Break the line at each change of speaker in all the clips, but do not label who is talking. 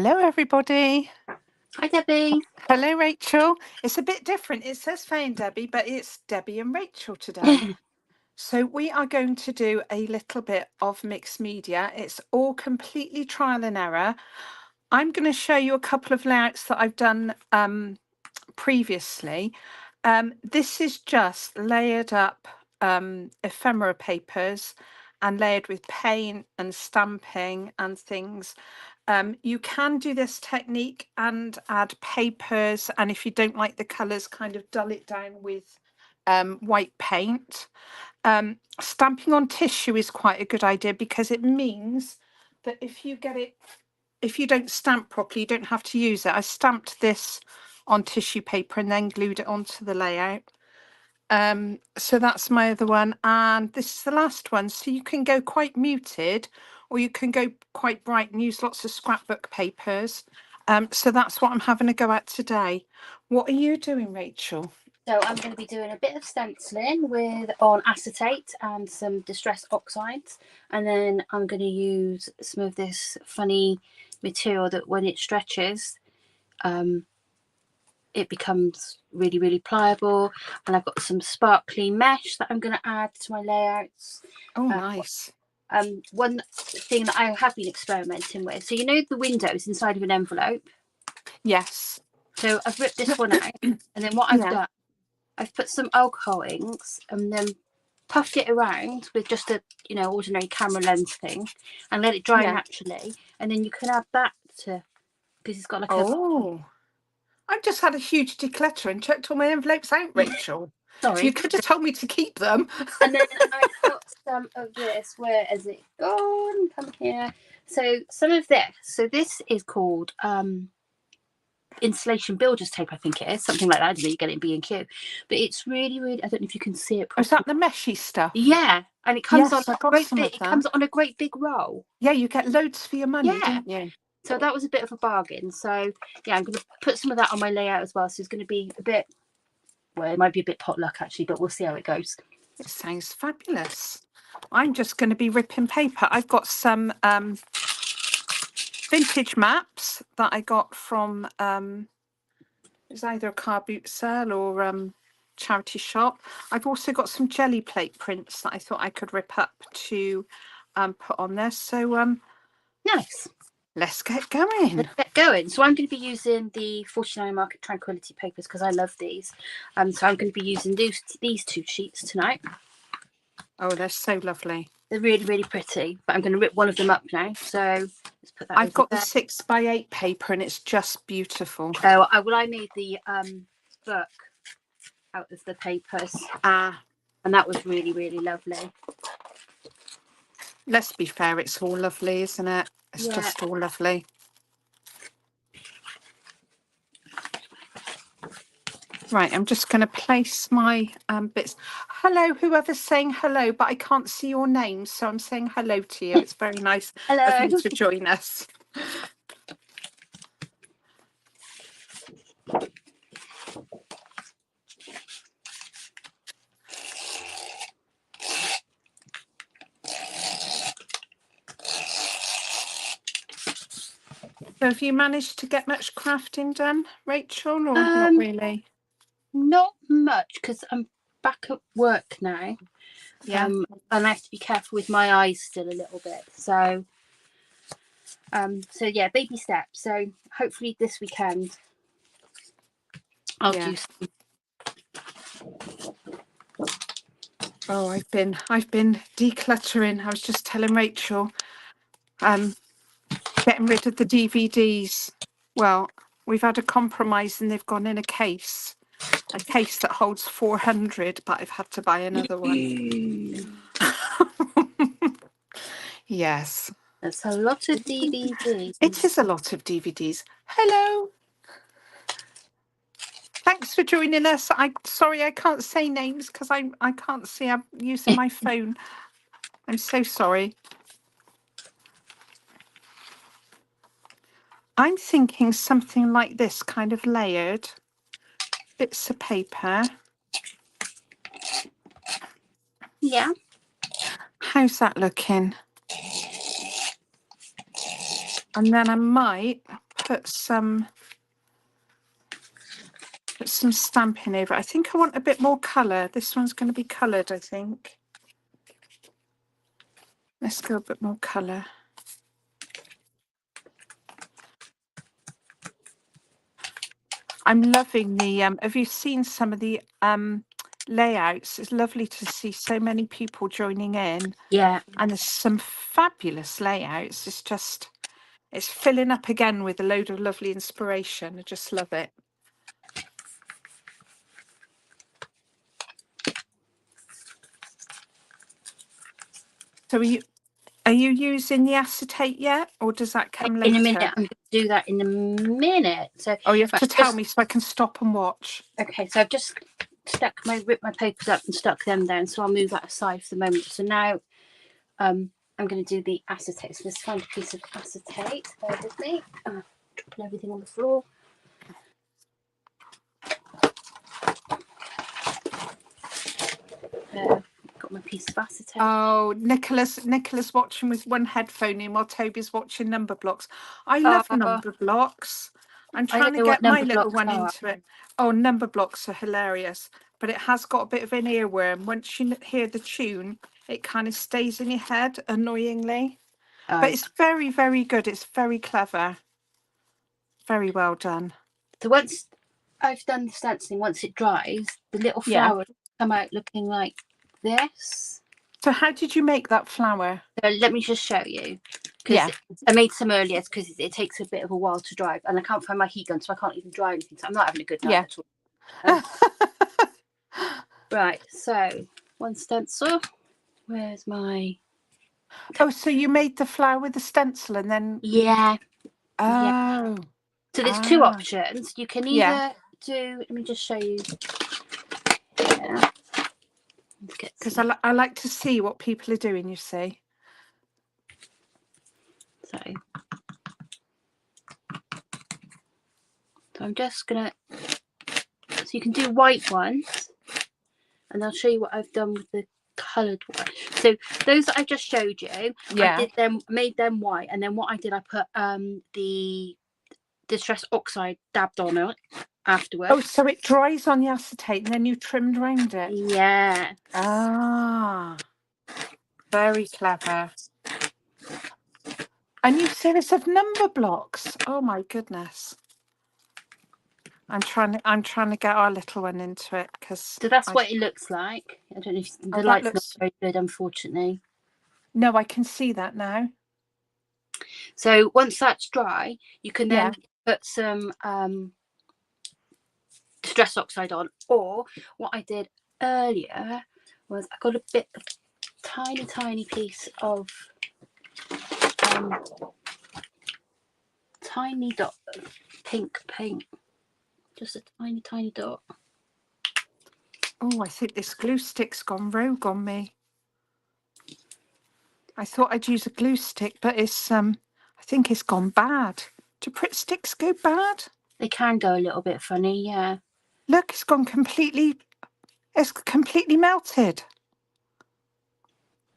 Hello, everybody.
Hi, Debbie.
Hello, Rachel. It's a bit different. It says Faye and Debbie, but it's Debbie and Rachel today. So we are going to do a little bit of mixed media. It's all completely trial and error. I'm going to show you a couple of layouts that I've done previously. This is just layered up ephemera papers and layered with paint and stamping and things. You can do this technique and add papers, and if you don't like the colours, kind of dull it down with white paint. Stamping on tissue is quite a good idea because it means that if you don't stamp properly, you don't have to use it. I stamped this on tissue paper and then glued it onto the layout. So that's my other one, and this is the last one. So you can go quite muted or you can go quite bright and use lots of scrapbook papers. So that's what I'm having a go at today. What are you doing, Rachel?
So I'm going to be doing a bit of stenciling on acetate and some distress oxides, and then I'm going to use some of this funny material that when it stretches it becomes really, really pliable. And I've got some sparkly mesh that I'm going to add to my layouts.
Oh, nice.
One thing that I have been experimenting with, so you know the windows inside of an envelope?
Yes.
So I've ripped this one out, and then what I've done, I've put some alcohol inks and then puffed it around with just a ordinary camera lens thing and let it dry naturally. And then you can add that to, because it's got like
I've just had a huge declutter and checked all my envelopes out, Rachel.
Sorry.
You could have told me to keep them.
And then I've got some of this. Where has it gone? Come here. So some of this. So this is called insulation builder's tape, I think it is. Something like that. I don't know, you get it in B&Q. But it's really, really, I don't know if you can see it properly.
Is that the meshy stuff?
Yeah. And it comes on
it
comes on a great big roll.
Yeah, you get loads for your money, don't you?
So that was a bit of a bargain. So yeah, I'm going to put some of that on my layout as well. So it's going to be a bit, well, it might be a bit potluck actually, but we'll see how it goes.
It sounds fabulous. I'm just going to be ripping paper. I've got some vintage maps that I got from it's either a car boot sale or charity shop. I've also got some jelly plate prints that I thought I could rip up to put on there. So
nice.
Let's get going.
So I'm going to be using the 49 Market Tranquility papers because I love these. So I'm going to be using these two sheets tonight.
Oh, they're so lovely.
They're really, really pretty. But I'm going to rip one of them up now. So let's put that.
I've got the 6x8 paper and it's just beautiful.
Oh, I made the book out of the papers. And that was really, really lovely.
Let's be fair, it's all lovely, isn't it? It's just all lovely. Right, I'm just going to place my bits. Hello, whoever's saying hello, but I can't see your name, so I'm saying hello to you. It's very nice of you to join us. So have you managed to get much crafting done, Rachel, or not really?
Not much, because I'm back at work now. And I have to be careful with my eyes still a little bit. So, yeah, baby steps. So hopefully this weekend I'll do some.
Oh, I've been decluttering. I was just telling Rachel, getting rid of the DVDs. Well, we've had a compromise and they've gone in a case that holds 400, but I've had to buy another one. Yes.
That's a lot of DVDs.
It is a lot of DVDs. Hello. Thanks for joining us. Sorry I can't say names because I can't see. I'm using my phone. I'm so sorry. I'm thinking something like this, kind of layered bits of paper.
Yeah.
How's that looking? And then I might put some stamping over it. I think I want a bit more colour. This one's going to be coloured, I think. Let's go a bit more colour. I'm loving the, have you seen some of the layouts? It's lovely to see so many people joining in.
Yeah.
And there's some fabulous layouts. It's just, it's filling up again with a load of lovely inspiration. I just love it. So are you using the acetate yet, or does that come later?
In a minute. I'm going to do that in a minute. So
you have to tell me so I can stop and watch.
Okay, so I've just ripped my papers up and stuck them down. So I'll move that aside for the moment. So now I'm going to do the acetate. So let's find a piece of acetate. Bear with me. Dropping everything on the floor. Got my piece of acetate.
Oh, Nicola's watching with one headphone in while Toby's watching number blocks. I love number blocks. I'm trying to get my little one into it. Oh, number blocks are hilarious, but it has got a bit of an earworm. Once you hear the tune, it kind of stays in your head annoyingly. But it's very, very good. It's very clever. Very well done.
So once I've done the stenciling, once it dries, the little flowers come out looking like this.
So how did you make that flower?
So let me just show you. Because I made some earlier because it takes a bit of a while to dry, and I can't find my heat gun, so I can't even dry anything. So I'm not having a good time at all. Right, so one stencil. Where's my...
Oh, so you made the flower with the stencil and then...
Yeah.
Oh.
Yeah. So there's two options. You can either do... Let me just show you.
Because I like to see what people are doing, you see.
So I'm just going to... So you can do white ones. And I'll show you what I've done with the coloured one. So those that I just showed you, made them white, and then what I did, I put the Distress Oxide dabbed on it afterwards.
Oh, so it dries on the acetate and then you trimmed around it?
Yeah.
Ah, very clever. A new series of number blocks. Oh my goodness. I'm trying to get our little one into it because.
So that's what it looks like. I don't know if the light's not very good, unfortunately.
No, I can see that now.
So once that's dry, you can then put some Distress Oxide on. Or what I did earlier was I got a bit of tiny piece of tiny dot of pink paint. Just a tiny dot.
Oh, I think this glue stick's gone rogue on me. I thought I'd use a glue stick, but it's I think it's gone bad. Do Pritt sticks go bad?
They can go a little bit funny, yeah.
Look, it's completely melted.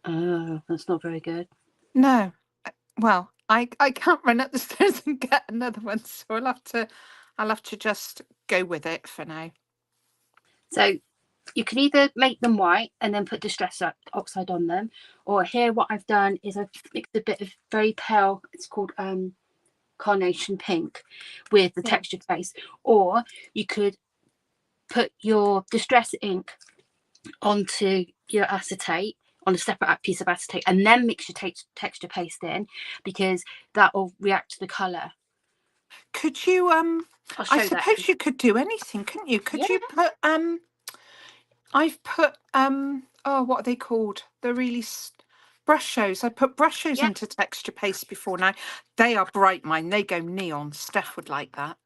Oh, that's not very good.
No. Well, I can't run up the stairs and get another one, so I'll have to just go with it for now.
So you can either make them white and then put Distress Oxide on them, or here what I've done is I've mixed a bit of very pale, it's called Carnation Pink, with the texture base, or you could put your Distress ink onto your acetate on a separate piece of acetate and then mix your texture paste in, because that will react to the colour.
Could you I suppose you could do anything, couldn't you? Could you put I've put oh, what are they called? The really brush shows. I put brush shows into texture paste before. Now they are bright, mine. They go neon. Steph would like that.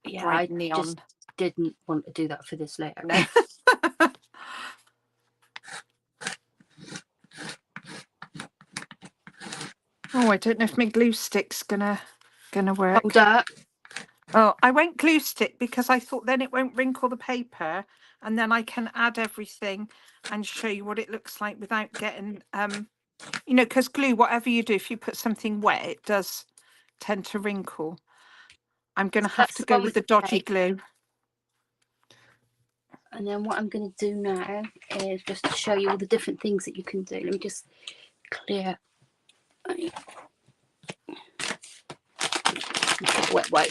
Yeah,
bright
I
neon.
Just didn't want to do that for this later.
No. Oh, I don't know if my glue stick's gonna work.
Hold up.
Oh, I went glue stick because I thought then it won't wrinkle the paper, and then I can add everything and show you what it looks like without getting you know, because glue, whatever you do, if you put something wet, it does tend to wrinkle. I'm going to have to go with the dodgy glue.
And then what I'm going to do now is just to show you all the different things that you can do. Let me just clear wet wipe.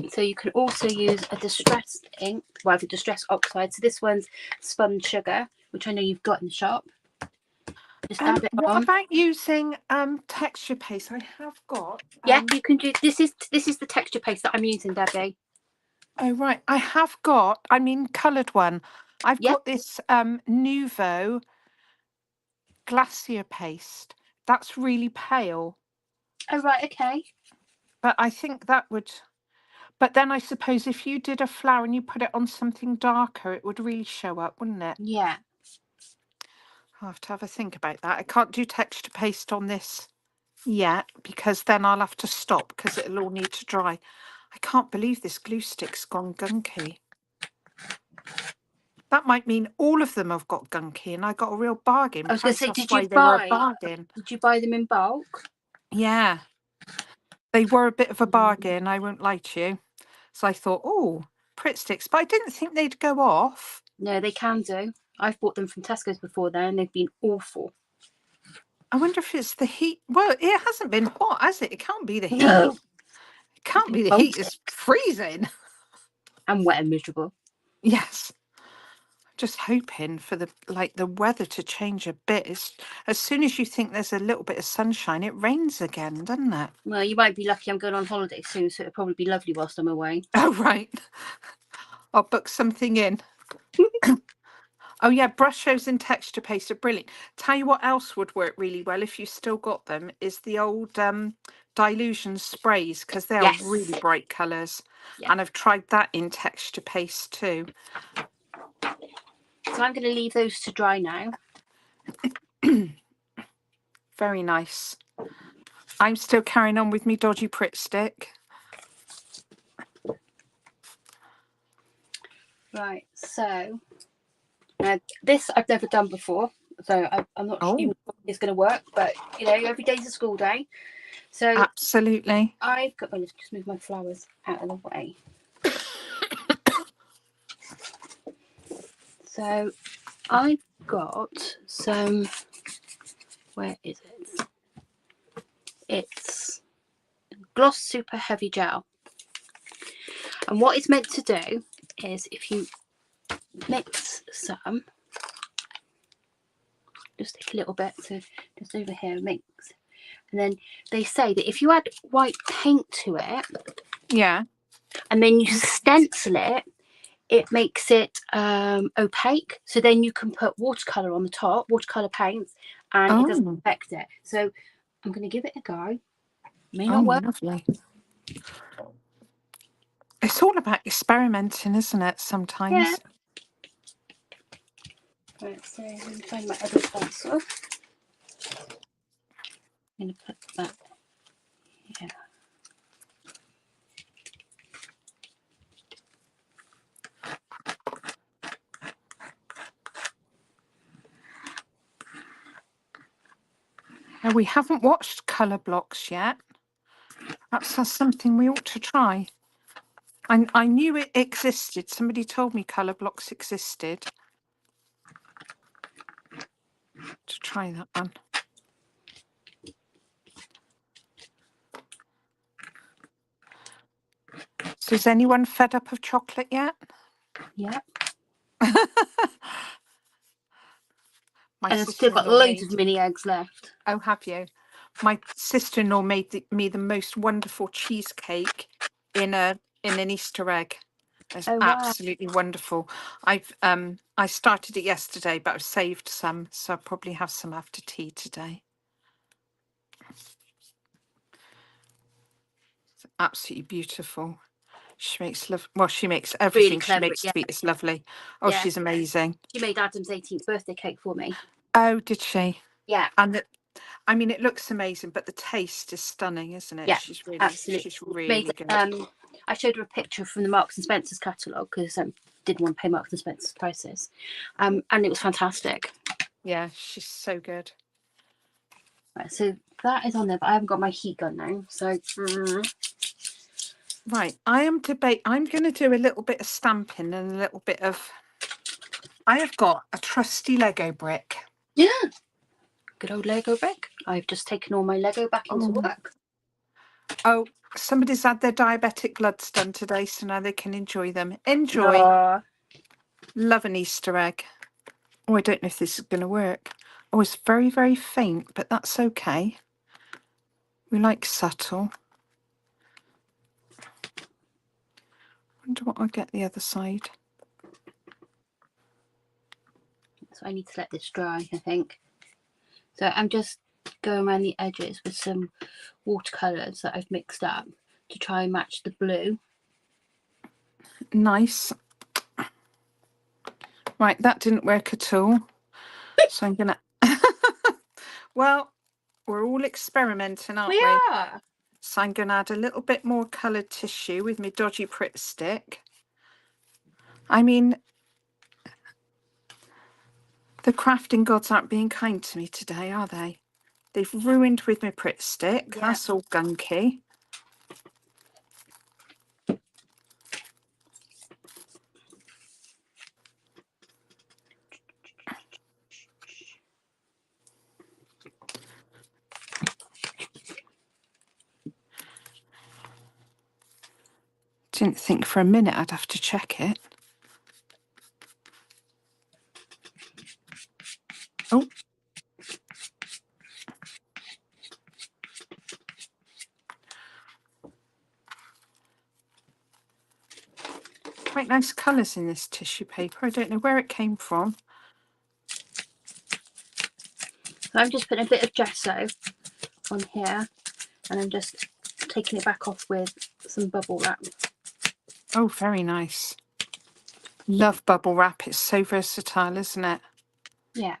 So you can also use a distressed ink, well, the distressed oxide. So this one's spun sugar, which I know you've got in the shop. Just dab it
what
on.
about using texture paste? I have got.
Yeah, you can do. This is the texture paste that I'm using, Debbie.
Oh right, I have got. I mean, coloured one. I've got this Nouveau Glacier paste. That's really pale.
Oh right, okay.
But I think that would. But then I suppose if you did a flower and you put it on something darker, it would really show up, wouldn't it?
Yeah.
I'll have to have a think about that. I can't do texture paste on this yet because then I'll have to stop because it'll all need to dry. I can't believe this glue stick's gone gunky. That might mean all of them have got gunky and I got a real bargain.
I was going to say,
Perhaps that's why they were a bargain.
Did you buy them in bulk?
Yeah. They were a bit of a bargain, I won't lie to you. So I thought, oh, Pritt sticks. But I didn't think they'd go off.
No, they can do. I've bought them from Tesco's before then and they've been awful.
I wonder if it's the heat. Well, it hasn't been hot, has it? It can't be the heat.
No.
It can't be the heat. It's freezing.
And wet and miserable.
Yes. I'm just hoping for the weather to change a bit. It's, as soon as you think there's a little bit of sunshine, it rains again, doesn't it?
Well, you might be lucky. I'm going on holiday soon, so it'll probably be lovely whilst I'm away.
Oh, right. I'll book something in. Oh, yeah, brush shows and texture paste are brilliant. Tell you what else would work really well if you still got them is the old Dilution sprays, because they're really bright colours. Yeah. And I've tried that in texture paste too.
So I'm going to leave those to dry now.
Very nice. I'm still carrying on with me dodgy Pritt stick.
Right, so this I've never done before, so I'm not sure if it's going to work, but you know, every day's a school day. So
absolutely.
I've got. Let's just move my flowers out of the way. So I've got some. Where is it? It's Gloss Super Heavy Gel, and what it's meant to do is if you mix some, just take a little bit, so just over here, mix, and then they say that if you add white paint to it, and then you stencil it, it makes it opaque, so then you can put watercolor on the top, watercolor paints, and it doesn't affect it. So I'm going to give it a go. May not work.
Lovely. It's all about experimenting, isn't it, sometimes?
Yeah. Right, so let me find my other pencil. I'm going to put that here.
Now, we haven't watched colour blocks yet. That's something we ought to try. I knew it existed. Somebody told me colour blocks existed. To try that one. So is anyone fed up of chocolate yet?
Yeah. And I've still got loads of mini eggs left.
Oh, have you? My sister-in-law made me the most wonderful cheesecake in an Easter egg. It's absolutely wonderful. I started it yesterday, but I've saved some, so I'll probably have some after tea today. It's absolutely beautiful. She makes she makes everything. Really clever, she makes sweet. It's lovely. Oh, she's amazing.
She made Adam's 18th birthday cake for me.
Oh, did she?
Yeah.
And I mean, it looks amazing, but the taste is stunning, isn't it?
Yeah,
She's really,
absolutely.
she's really good.
I showed her a picture from the Marks and Spencer's catalogue because I didn't want to pay Marks and Spencer's prices, and it was fantastic.
Yeah, she's so good.
Right, so that is on there, but I haven't got my heat gun now. So
right, I'm going to do a little bit of stamping and a little bit of. I have got a trusty Lego brick.
Yeah, good old Lego brick. I've just taken all my Lego back into work.
Oh, somebody's had their diabetic bloods done today, so now they can enjoy them. Enjoy. Love an Easter egg. Oh, I don't know if this is going to work. Oh, it's very, very faint, but that's okay. We like subtle. Wonder what I'll get the other side.
So I need to let this dry, I think. So I'm just going around the edges with some watercolours that I've mixed up to try and match the blue.
Nice. Right, that didn't work at all. So I'm going to... Well, we're all experimenting, aren't we?
We are.
So I'm going to add a little bit more coloured tissue with my dodgy Pritt stick. I mean, the crafting gods aren't being kind to me today, are they? They've ruined with my Pritt stick. Yeah. That's all gunky. Didn't think for a minute I'd have to check it. Oh. Quite nice colours in this tissue paper. I don't know where it came from.
I'm just putting a bit of gesso on here and I'm just taking it back off with some bubble wrap.
Oh, very nice. Love bubble wrap. It's so versatile, isn't it?
Yeah.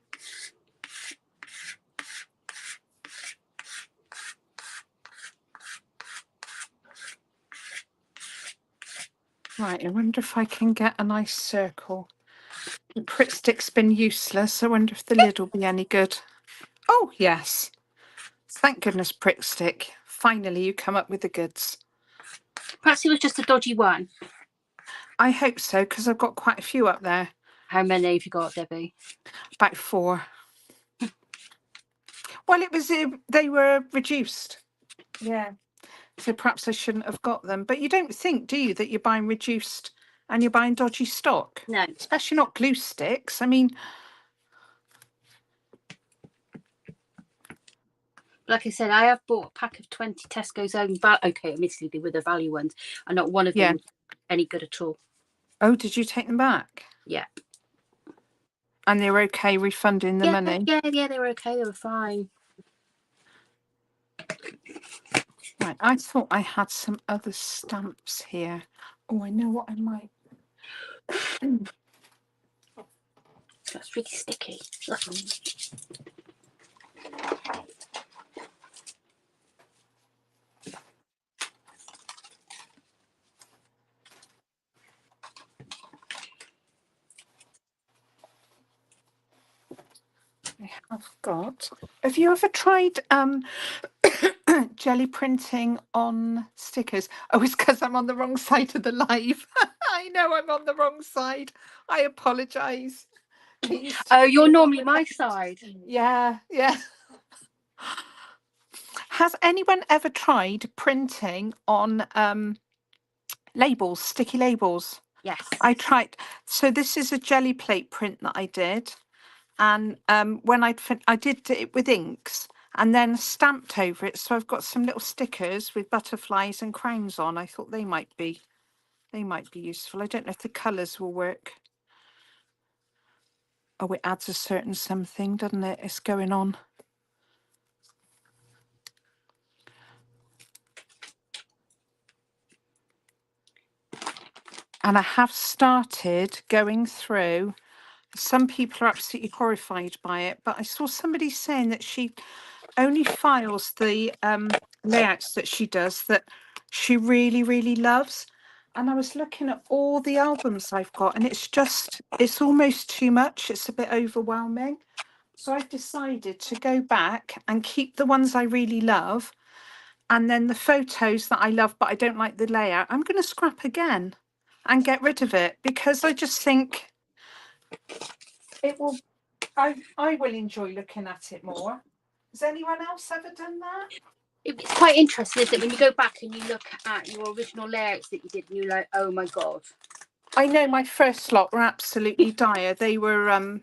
Right, I wonder if I can get a nice circle. The Pritt stick's been useless. I wonder if the lid will be any good. Oh, yes. Thank goodness, Pritt stick. Finally, you come up with the goods.
Perhaps it was just a dodgy one.
I hope so, because I've got quite a few up there.
How many have you got, Debbie?
About 4. Well, it was they were reduced. Yeah. So perhaps I shouldn't have got them. But you don't think, do you, that you're buying reduced and you're buying dodgy stock?
No.
Especially not glue sticks. I mean...
Like I said, I have bought a pack of 20 Tesco's own, okay, admittedly they were the value ones, and not one of them was any good at all.
Oh, did you take them back?
Yeah.
And they were okay refunding the money?
Yeah, they were okay. They were fine.
Right, I thought I had some other stamps here. Oh, I know what I might.
That's really sticky.
I have got. Have you ever tried jelly printing on stickers? Oh, it's because I'm on the wrong side of the live. I know I'm on the wrong side. I apologise.
Oh, you're normally my side.
Yeah. Has anyone ever tried printing on labels, sticky labels?
Yes.
I tried. So this is a jelly plate print that I did. And when I did it with inks and then stamped over it. So I've got some little stickers with butterflies and crowns on. I thought they might be useful. I don't know if the colours will work. Oh, it adds a certain something, doesn't it? It's going on. And I have started going through. Some people are absolutely horrified by it, but I saw somebody saying that she only files, the layouts that she does that she really, really loves. And I was looking at all the albums I've got, and it's almost too much. It's a bit overwhelming. So I've decided to go back and keep the ones I really love. And then the photos that I love, but I don't like the layout, I'm going to scrap again and get rid of it, because I just think it will, I will enjoy looking at it more. Has anyone else ever done that?
It's quite interesting, isn't it, when you go back and you look at your original layouts that you did and you're like, oh my God.
I know my first lot were absolutely dire. They were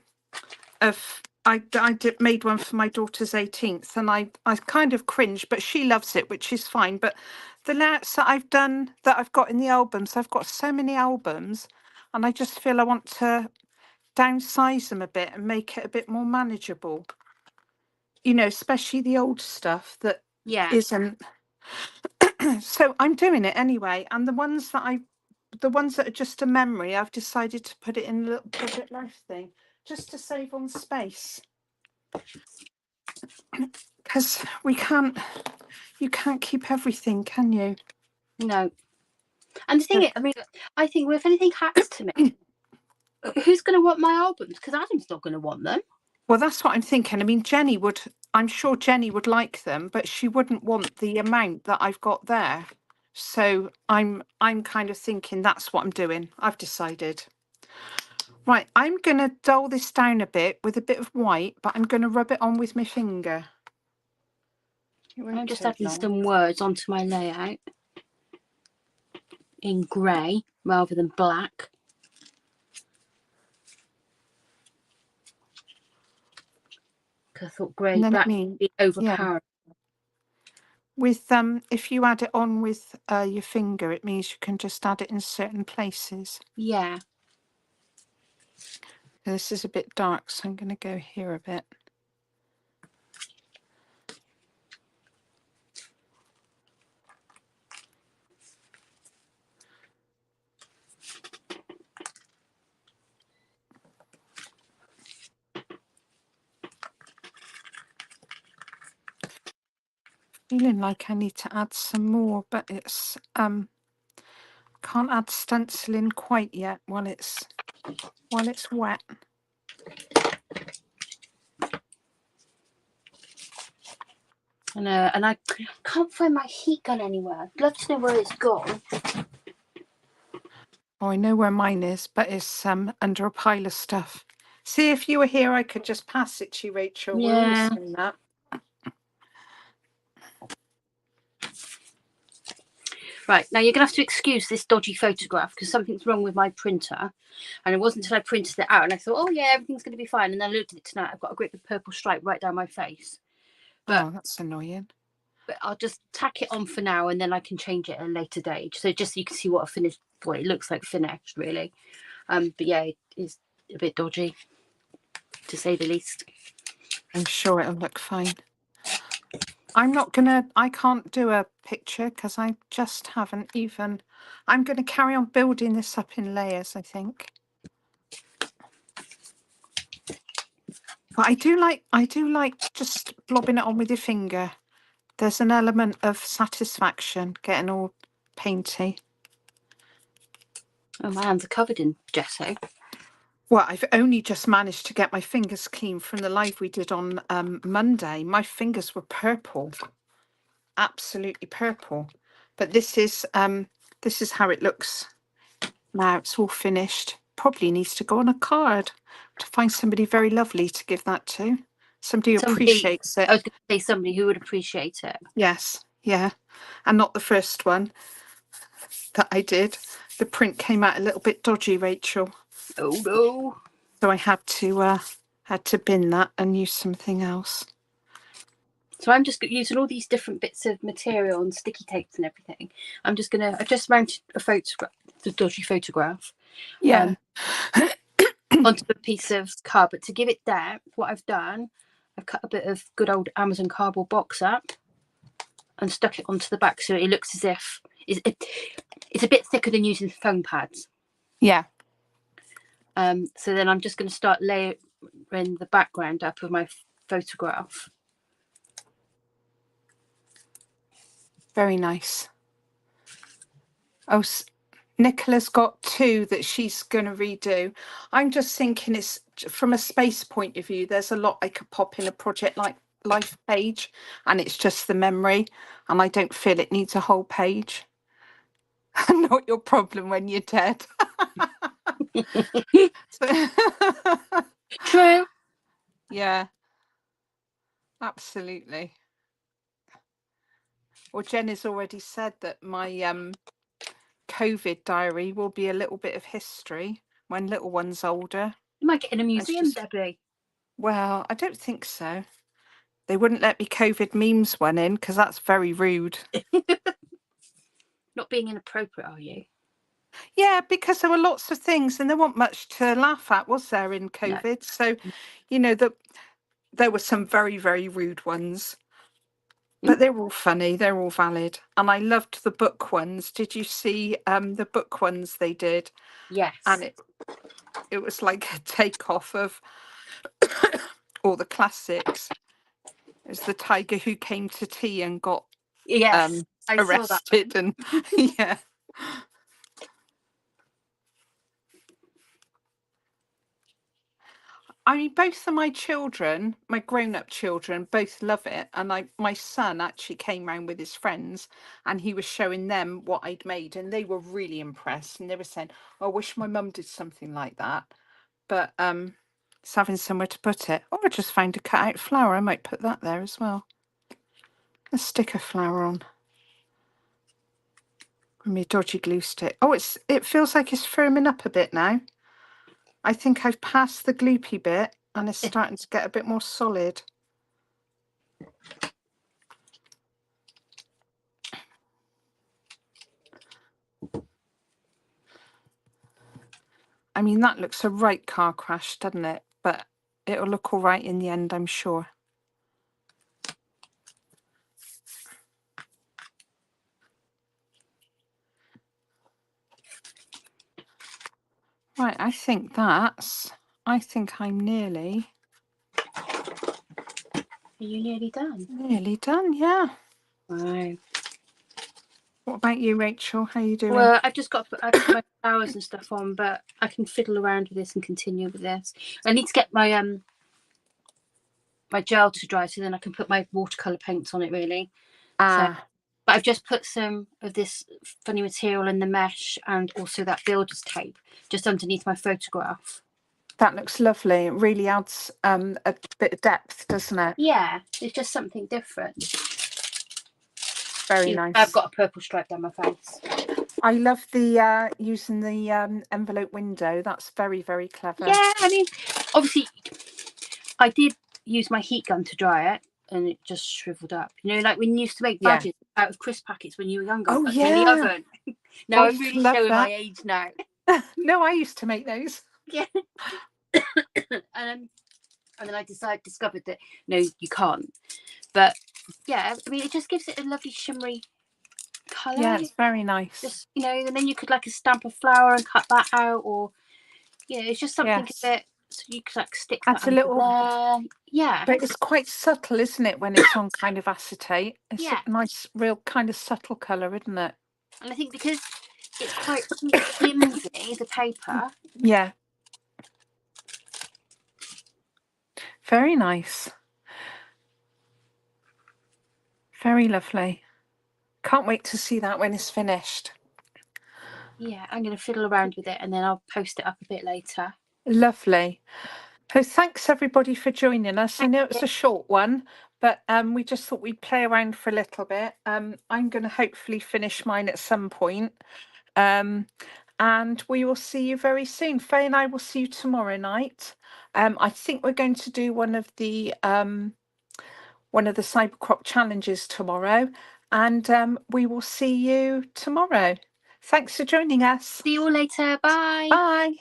made one for my daughter's 18th, and I kind of cringed, but she loves it, which is fine. But the layouts that I've done, that I've got in the albums, I've got so many albums, and I just feel I want to downsize them a bit and make it a bit more manageable. You know, especially the old stuff that isn't. So I'm doing it anyway, and the ones that are just a memory, I've decided to put it in a little project life thing, just to save on space. Because you can't keep everything, can you?
No. And the thing is, I mean, I think, well, if anything happens to me, who's going to want my albums? Because Adam's not going to want them.
Well, that's what I'm thinking. I mean, I'm sure Jenny would like them, but she wouldn't want the amount that I've got there. So I'm kind of thinking that's what I'm doing. I've decided. Right, I'm going to dull this down a bit with a bit of white, but I'm going to rub it on with my finger.
I'm just adding some words onto my layout in grey rather than black. Because I thought grey, black would be overpowering.
Yeah. With if you add it on with your finger, it means you can just add it in certain places.
Yeah.
This is a bit dark, so I'm going to go here a bit. Feeling like I need to add some more, but it's can't add stenciling quite yet while it's wet.
I know, and I can't find my heat gun anywhere. I'd love to know where it's gone.
Oh, I know where mine is, but it's under a pile of stuff. See, if you were here, I could just pass it to you, Rachel.
Yeah.
We're always doing that.
Right, now you're going to have to excuse this dodgy photograph because something's wrong with my printer. And it wasn't until I printed it out and I thought, oh yeah, everything's going to be fine. And then I looked at it tonight, I've got a great big purple stripe right down my face. But,
oh, that's annoying.
But I'll just tack it on for now and then I can change it at a later date. So just so you can see what it looks like finished, really. But yeah, it is a bit dodgy, to say the least.
I'm sure it'll look fine. I can't do a picture because I just haven't even, I'm going to carry on building this up in layers, I think. But I do like just blobbing it on with your finger. There's an element of satisfaction getting all painty.
Oh, my hands are covered in gesso.
Well, I've only just managed to get my fingers clean from the live we did on Monday. My fingers were purple, absolutely purple. But this is how it looks now. It's all finished. Probably needs to go on a card to find somebody very lovely to give that to. Somebody who appreciates it.
I was going to say somebody who would appreciate it.
Yes, yeah, and not the first one that I did. The print came out a little bit dodgy, Rachel.
Oh no!
So I had to bin that and use something else.
So I'm just using all these different bits of material and sticky tapes and everything. I've just mounted a photograph, the dodgy photograph.
Yeah.
Onto a piece of card, but to give it depth, what I've done, I've cut a bit of good old Amazon cardboard box up and stuck it onto the back so it looks as if it's a bit thicker than using foam pads.
Yeah.
So then I'm just going to start layering the background up of my photograph.
Very nice. Oh, Nicola's got 2 that she's going to redo. I'm just thinking, it's from a space point of view, there's a lot I could pop in a project like life page, and it's just the memory, and I don't feel it needs a whole page. Not your problem when you're dead.
True.
Yeah, absolutely. Well, Jen has already said that my COVID diary will be a little bit of history when little one's older.
You might get in a museum,
just,
Debbie.
well, I don't think so. They wouldn't let me COVID memes one in because that's very rude.
Not being inappropriate, are you?
Yeah, because there were lots of things and there wasn't much to laugh at, was there, in COVID? No. So, you know, there were some very, very rude ones. But they're all funny, they're all valid. And I loved the book ones. Did you see the book ones they did?
Yes.
And it was like a takeoff of all the classics. It was the tiger who came to tea and got arrested. And yeah. I mean, both of my children, my grown-up children, both love it. And my son actually came round with his friends and he was showing them what I'd made, and they were really impressed. And they were saying, oh, I wish my mum did something like that. But it's having somewhere to put it. Oh, I just found a cut-out flower. I might put that there as well. A sticker flower on. With my dodgy glue stick. Oh, it feels like it's firming up a bit now. I think I've passed the gloopy bit and it's starting to get a bit more solid. I mean, that looks a right car crash, doesn't it? But it'll look all right in the end, I'm sure. Right, I think I'm nearly.
Are you nearly done?
Nearly done, yeah.
Right.
What about you, Rachel? How are you doing?
Well, I've put my flowers and stuff on, but I can fiddle around with this and continue with this. I need to get my my gel to dry so then I can put my watercolor paints on it, really. So, but I've just put some of this funny material in the mesh and also that builder's tape just underneath my photograph.
That looks lovely. It really adds a bit of depth, doesn't it?
Yeah, it's just something different.
Very nice.
I've got a purple stripe down my face.
I love the using the envelope window. That's very, very clever.
Yeah, I mean, obviously, I did use my heat gun to dry it, and it just shriveled up. You know, like when you used to make badges out of crisp packets when you were younger.
Oh yeah.
In the oven. Now I'm really showing my age now.
No, I used to make those.
Yeah. And then I discovered that no, you can't. But yeah, I mean, it just gives it a lovely shimmery colour.
Yeah, it's very nice.
Just, you know, and then you could like stamp a flower and cut that out, or it's just something a bit. So you could like stick that under there. Yeah.
But it's quite subtle, isn't it, when it's on kind of acetate? It's a nice, real kind of subtle colour, isn't it?
And I think because it's quite flimsy, the paper.
Yeah. Very nice. Very lovely. Can't wait to see that when it's finished.
Yeah, I'm going to fiddle around with it and then I'll post it up a bit later.
Lovely. So thanks everybody for joining us. I know it's a short one, but we just thought we'd play around for a little bit. I'm going to hopefully finish mine at some point. And we will see you very soon. Faye and I will see you tomorrow night. I think we're going to do one of the Cybercrop challenges tomorrow, and we will see you tomorrow. Thanks for joining us.
See you all later. Bye.
Bye.